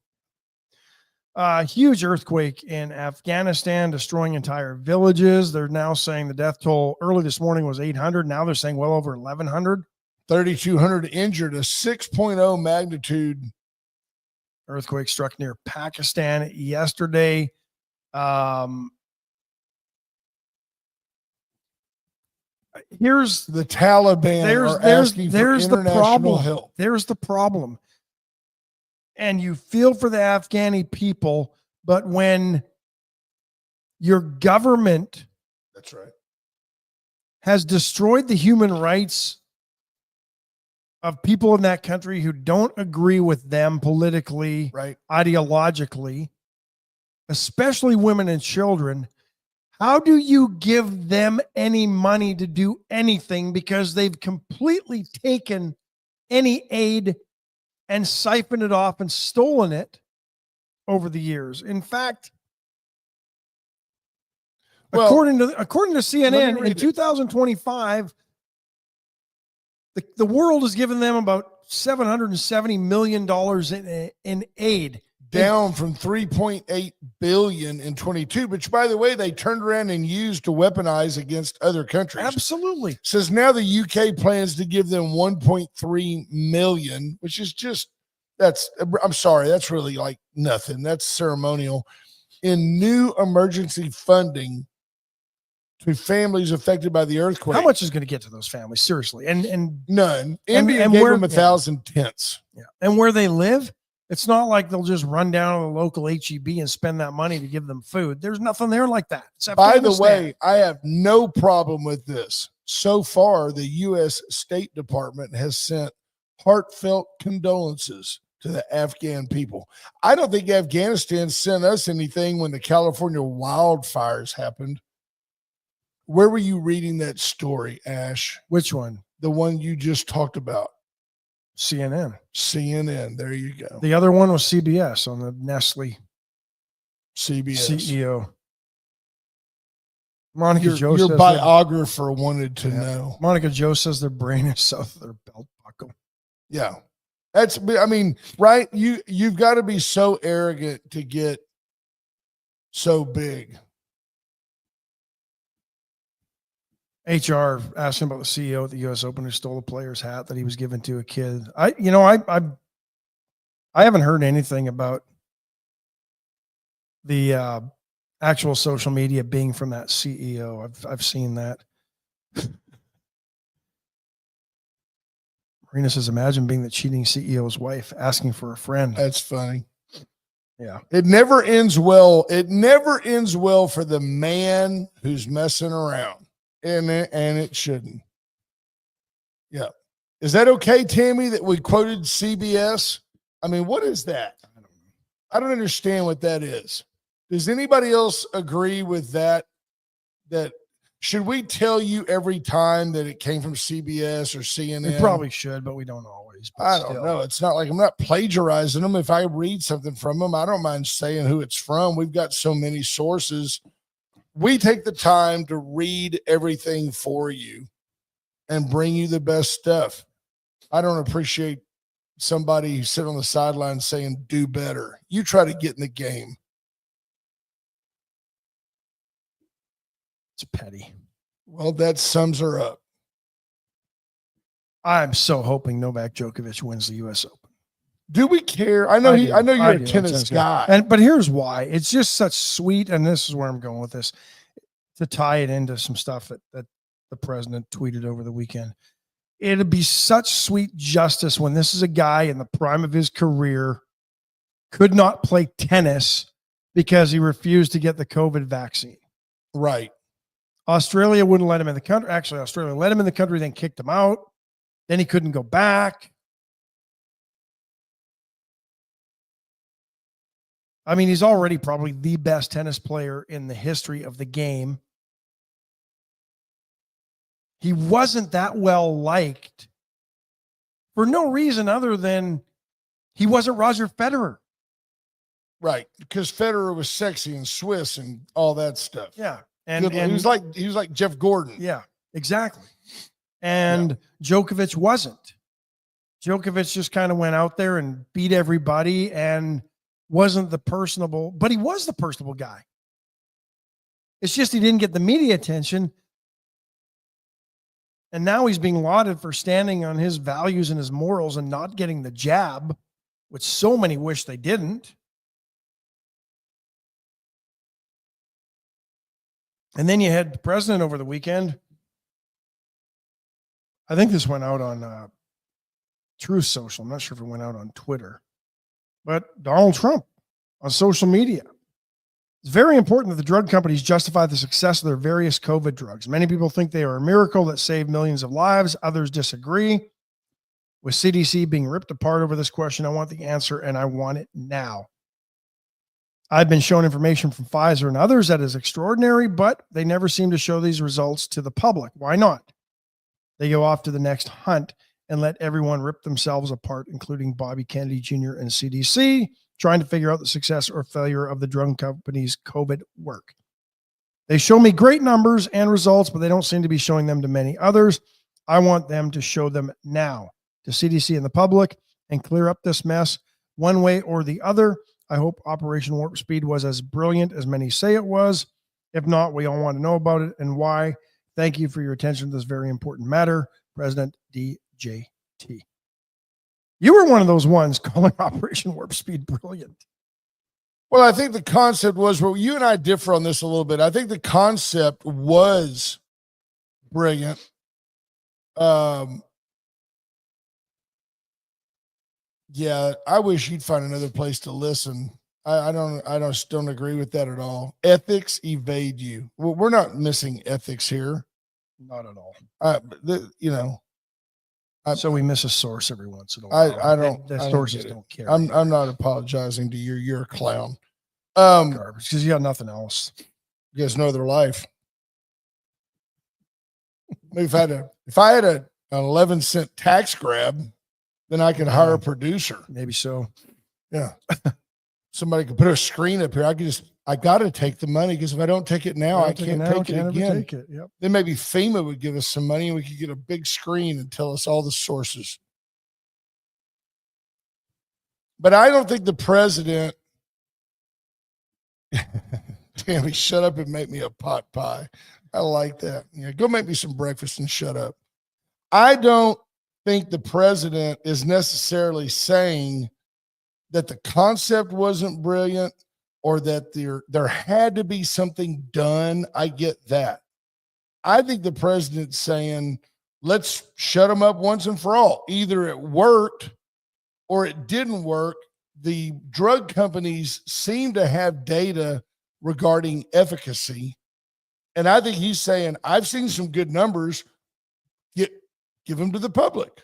Huge earthquake in Afghanistan, destroying entire villages. They're now saying the death toll early this morning was 800. Now they're saying well over 1,100. 3,200 injured, a 6.0 magnitude earthquake struck near Pakistan yesterday. Here's the Taliban. There's the problem. Help. There's the problem. And you feel for the Afghani people, but when your government, that's right, has destroyed the human rights of people in that country who don't agree with them politically, right, ideologically, especially women and children, how do you give them any money to do anything because they've completely taken any aid and siphoned it off and stolen it over the years? In fact, according to CNN, in 2025, the world has given them about $770 million in aid. down from 3.8 billion in 22, which by the way, they turned around and used to weaponize against other countries. Absolutely. Says now the UK plans to give them 1.3 million, which is just, I'm sorry, that's really like nothing. That's ceremonial. In new emergency funding to families affected by the earthquake. How much is going to get to those families? Seriously. And none. India gave them 1,000 tents. Yeah. And where they live, it's not like they'll just run down to the local HEB and spend that money to give them food. There's nothing there like that. By the way, I have no problem with this. So far, the U.S. State Department has sent heartfelt condolences to the Afghan people. I don't think Afghanistan sent us anything when the California wildfires happened. Where were you reading that story, Ash? Which one? The one you just talked about. CNN. There you go. The other one was CBS on the Nestle CBS CEO. Monica Joe your says biographer wanted to know. Monica Joe says their brain is south of their belt buckle. Yeah. Right? You've got to be so arrogant to get so big. HR asked him about the CEO at the U.S. Open who stole a player's hat that he was given to a kid. I haven't heard anything about the actual social media being from that CEO. I've seen that. Marina says, imagine being the cheating CEO's wife asking for a friend. That's funny. Yeah. It never ends well. It never ends well for the man who's messing around. And it shouldn't. Yeah. Is that okay, Tammy, that we quoted CBS? I mean, what is that? I don't understand what that is. Does anybody else agree with that? That should we tell you every time that it came from CBS or CNN? We probably should, but we don't always. I don't know. It's not like I'm not plagiarizing them. If I read something from them, I don't mind saying who it's from. We've got so many sources. We take the time to read everything for you and bring you the best stuff. I don't appreciate somebody sitting on the sideline saying, do better. You try to get in the game. It's petty. Well, that sums her up. I'm so hoping Novak Djokovic wins the U.S. Open. Do we care? I know you're a tennis guy. But here's why. It's just such sweet, and this is where I'm going with this, to tie it into some stuff that the president tweeted over the weekend. It'd be such sweet justice when this is a guy in the prime of his career, could not play tennis because he refused to get the COVID vaccine. Right. Australia wouldn't let him in the country. Actually, Australia let him in the country, then kicked him out. Then he couldn't go back. I mean, he's already probably the best tennis player in the history of the game. He wasn't that well liked for no reason other than he wasn't Roger Federer. Right. Because Federer was sexy and Swiss and all that stuff. Yeah. And he was like Jeff Gordon. Yeah, exactly. And Djokovic wasn't. Djokovic just kind of went out there and beat everybody and wasn't the personable, but he was the personable guy. It's just he didn't get the media attention. And now he's being lauded for standing on his values and his morals and not getting the jab, which so many wish they didn't. And then you had the president over the weekend. I think this went out on Truth Social. I'm not sure if it went out on Twitter. But Donald Trump on social media. It's very important that the drug companies justify the success of their various COVID drugs. Many people think they are a miracle that saved millions of lives. Others disagree. With CDC being ripped apart over this question, I want the answer, and I want it now. I've been shown information from Pfizer and others that is extraordinary, but they never seem to show these results to the public. Why not? They go off to the next hunt and let everyone rip themselves apart, including Bobby Kennedy Jr. and CDC, trying to figure out the success or failure of the drug company's COVID work. They show me great numbers and results, but they don't seem to be showing them to many others. I want them to show them now to CDC and the public and clear up this mess one way or the other. I hope Operation Warp Speed was as brilliant as many say it was. If not, we all want to know about it and why. Thank you for your attention to this very important matter. President DJT. You were one of those ones calling Operation Warp Speed brilliant. Well, I think the concept was, well, you and I differ on this a little bit. I think the concept was brilliant. Yeah, I wish you'd find another place to listen. I don't agree with that at all. Ethics evade you. Well, we're not missing ethics here. Not at all. So we miss a source every once in a while. The sources don't care. I'm not apologizing to you. You're a clown. Garbage, because you got nothing else. You guys know their life. If I had an 11-cent tax grab, then I could hire a producer. Maybe so. Yeah. Somebody could put a screen up here. I got to take the money, because if I don't take it now, I can't take it again. Yep. Then maybe FEMA would give us some money and we could get a big screen and tell us all the sources. But I don't think the president, Tammy, shut up and make me a pot pie. I like that. Yeah, go make me some breakfast and shut up. I don't think the president is necessarily saying that the concept wasn't brilliant or that there had to be something done. I get that. I think the president's saying, let's shut them up once and for all. Either it worked or it didn't work. The drug companies seem to have data regarding efficacy. And I think he's saying, I've seen some good numbers. Give them to the public.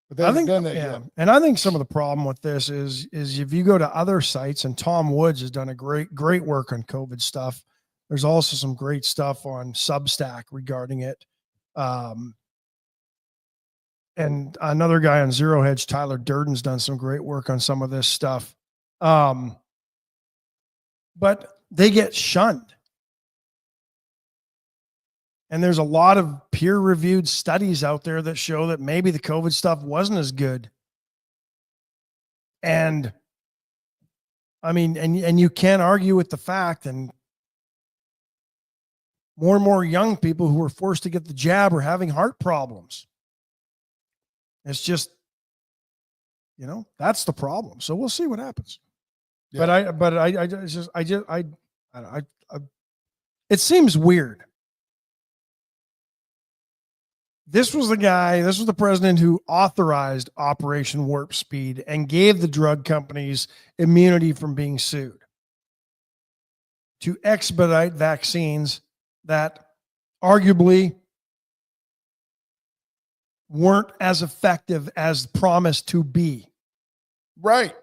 But they haven't done that yet. And I think some of the problem with this is if you go to other sites, and Tom Woods has done a great work on COVID stuff. There's also some great stuff on Substack regarding it. And another guy on Zero Hedge, Tyler Durden's done some great work on some of this stuff. But they get shunned. And there's a lot of peer-reviewed studies out there that show that maybe the COVID stuff wasn't as good. And I mean, and you can't argue with the fact, and more young people who are forced to get the jab are having heart problems. It's just, that's the problem. So we'll see what happens. Yeah. It seems weird. This was the president who authorized Operation Warp Speed and gave the drug companies immunity from being sued to expedite vaccines that arguably weren't as effective as promised to be. Right.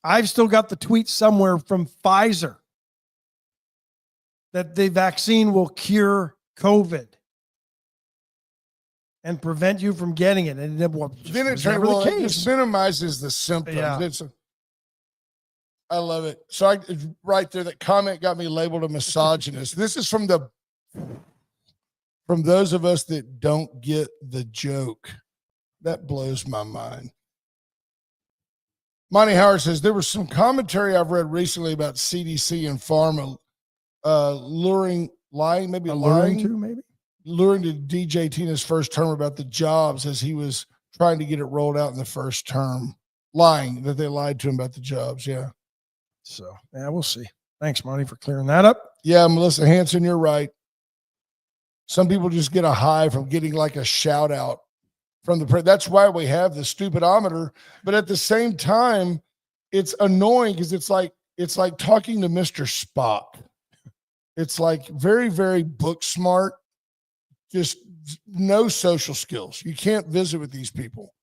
I've still got the tweet somewhere from Pfizer that the vaccine will cure COVID and prevent you from getting it. And then it just minimizes the symptoms. Yeah. I love it. So right there, that comment got me labeled a misogynist. This is from those of us that don't get the joke. That blows my mind. Monty Howard says, there was some commentary I've read recently about CDC and pharma luring to DJ Tina's first term about the jobs as he was trying to get it rolled out in the first term. Lying that they lied to him about the jobs. Yeah. So, yeah, we'll see. Thanks, Monty, for clearing that up. Yeah, Melissa Hanson, you're right. Some people just get a high from getting like a shout out from the that's why we have the stupidometer. But at the same time, it's annoying because it's like talking to Mr. Spock. It's like very, very book smart. Just no social skills. You can't visit with these people.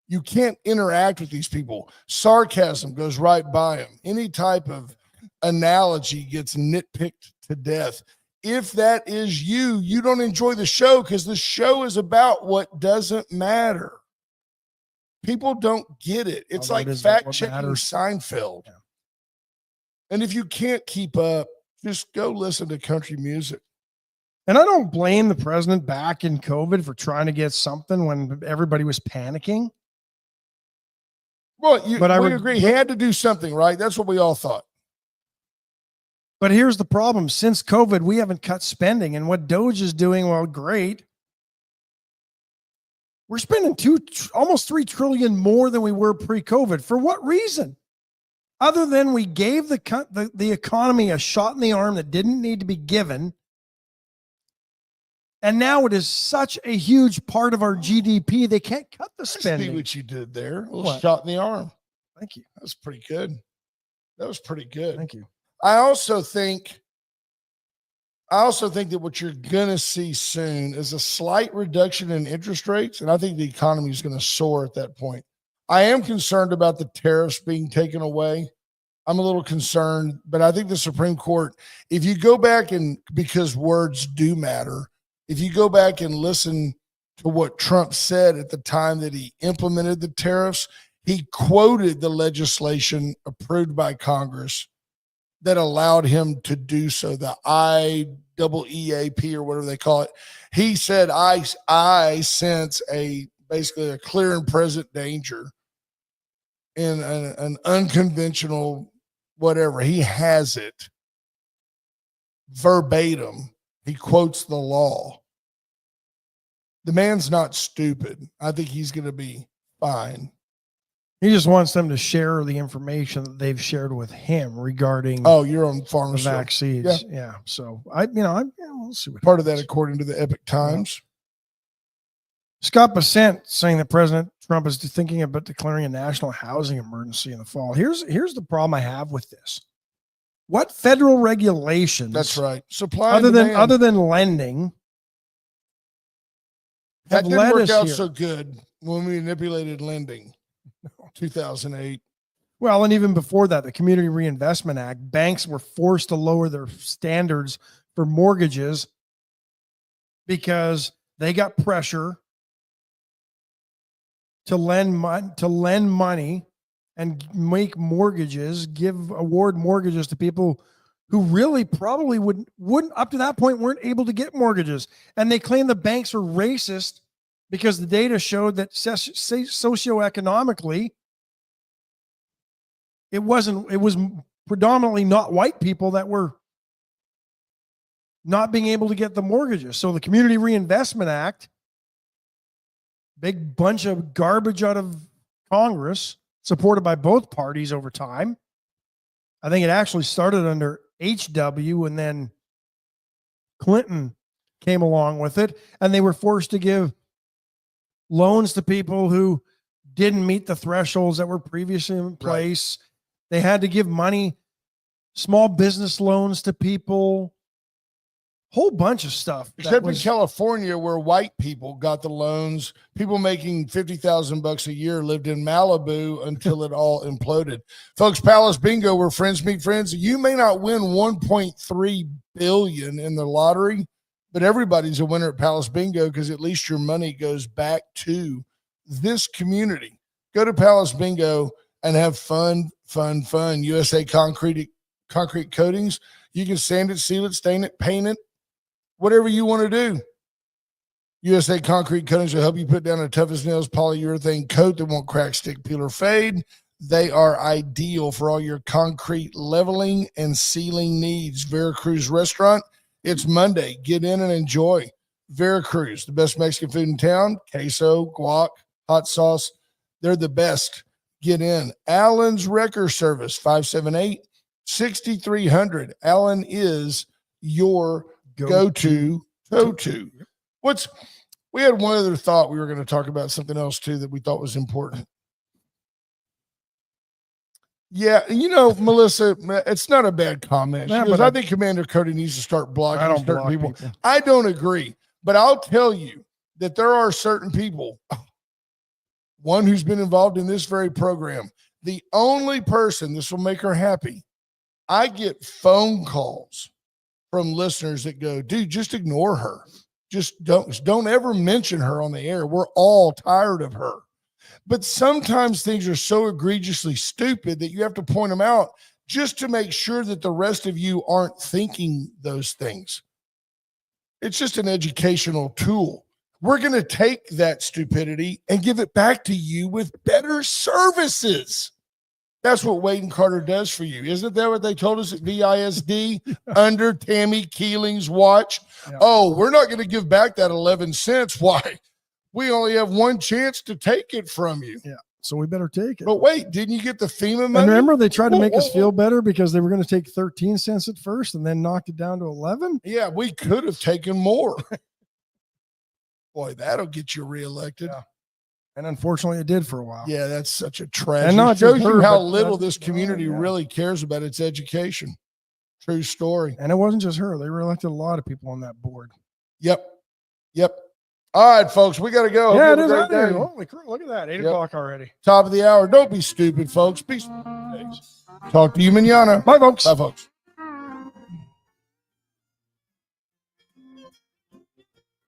You can't interact with these people. Sarcasm goes right by them. Any type of analogy gets nitpicked to death. If that is you, you don't enjoy the show because the show is about what doesn't matter. People don't get it. It's like fact-checking Seinfeld. Yeah. And if you can't keep up, just go listen to country music. And I don't blame the president back in COVID for trying to get something when everybody was panicking. Well, But we agree. He had to do something, right? That's what we all thought. But here's the problem. Since COVID, we haven't cut spending. And what Doge is doing, well, great. We're spending almost $3 trillion more than we were pre-COVID. For what reason? Other than we gave the economy a shot in the arm that didn't need to be given. And now it is such a huge part of our GDP, they can't cut the spending. I see what you did there. A little shot in the arm. Thank you. That was pretty good. That was pretty good. Thank you. I also think that what you're going to see soon is a slight reduction in interest rates, and I think the economy is going to soar at that point. I am concerned about the tariffs being taken away. I'm a little concerned, but I think the Supreme Court, if you go back and, because words do matter, if you go back and listen to what Trump said at the time that he implemented the tariffs, he quoted the legislation approved by Congress that allowed him to do so, the IEEAP or whatever they call it. He said, I sense basically a clear and present danger in an unconventional whatever. He has it verbatim. He quotes the law. The man's not stupid. I think he's going to be fine. He just wants them to share the information that they've shared with him regarding you're on the vaccines. Yeah. So we'll see what part of that, according to the Epic Times. Scott Bessent saying that President Trump is thinking about declaring a national housing emergency in the fall. Here's the problem I have with this. What federal regulations? That's right. Supply other than lending. That didn't work out so good when we manipulated lending. 2008. Well, and even before that, the Community Reinvestment Act, banks were forced to lower their standards for mortgages because they got pressure to lend money and make mortgages, award mortgages to people who really probably wouldn't up to that point weren't able to get mortgages. And they claim the banks are racist because the data showed that socioeconomically, it was predominantly not white people that were not being able to get the mortgages. So the Community Reinvestment Act, big bunch of garbage out of Congress, supported by both parties over time. I think it actually started under HW and then Clinton came along with it, and they were forced to give loans to people who didn't meet the thresholds that were previously in place. Right. They had to give money, small business loans to people, whole bunch of stuff. Except in California, where white people got the loans, people making $50,000 a year lived in Malibu until it all imploded. Folks, Palace Bingo, where friends meet friends. You may not win $1.3 billion in the lottery, but everybody's a winner at Palace Bingo because at least your money goes back to this community. Go to Palace Bingo and have fun. USA Concrete Coatings. You can sand it, seal it, stain it, paint it, whatever you want to do. USA Concrete Coatings will help you put down a tough as nails polyurethane coat that won't crack, stick, peel, or fade. They are ideal for all your concrete leveling and sealing needs. Veracruz Restaurant. It's Monday. Get in and enjoy. Veracruz, the best Mexican food in town. Queso, guac, hot sauce. They're the best. Get in. Allen's Wrecker Service, 578-6300. Allen is your go-to. We had one other thought. We were going to talk about something else too that we thought was important. Yeah, Melissa, it's not a bad comment. She goes, I think Commander Cody needs to start blocking certain people. I don't agree, but I'll tell you that there are certain people, one who's been involved in this very program, the only person, this will make her happy, I get phone calls from listeners that go, dude, just ignore her. Just don't ever mention her on the air. We're all tired of her. But sometimes things are so egregiously stupid that you have to point them out just to make sure that the rest of you aren't thinking those things. It's just an educational tool. We're going to take that stupidity and give it back to you with better services. That's what Wade and Carter does for you. Isn't that what they told us at VISD under Tammy Keeling's watch? Yeah. Oh, we're not going to give back that 11 cents. Why? We only have one chance to take it from you. Yeah. So we better take it. But wait, didn't you get the FEMA money? And remember, they tried to make us feel better because they were going to take 13 cents at first and then knocked it down to 11. Yeah, we could have taken more. Boy, that'll get you reelected. Yeah. And unfortunately, it did for a while. Yeah, that's such a tragedy. And not It shows just you her, how but little that- this community yeah. really cares about its education. True story. And it wasn't just her. They reelected a lot of people on that board. Yep. All right, folks, we got to go. Yeah, Hope it you is have a out great there. day. Holy crap, look at that. 8 Yep. o'clock already. Top of the hour. Don't be stupid, folks. Be stupid. Talk to you manana. Bye, folks. Bye, folks.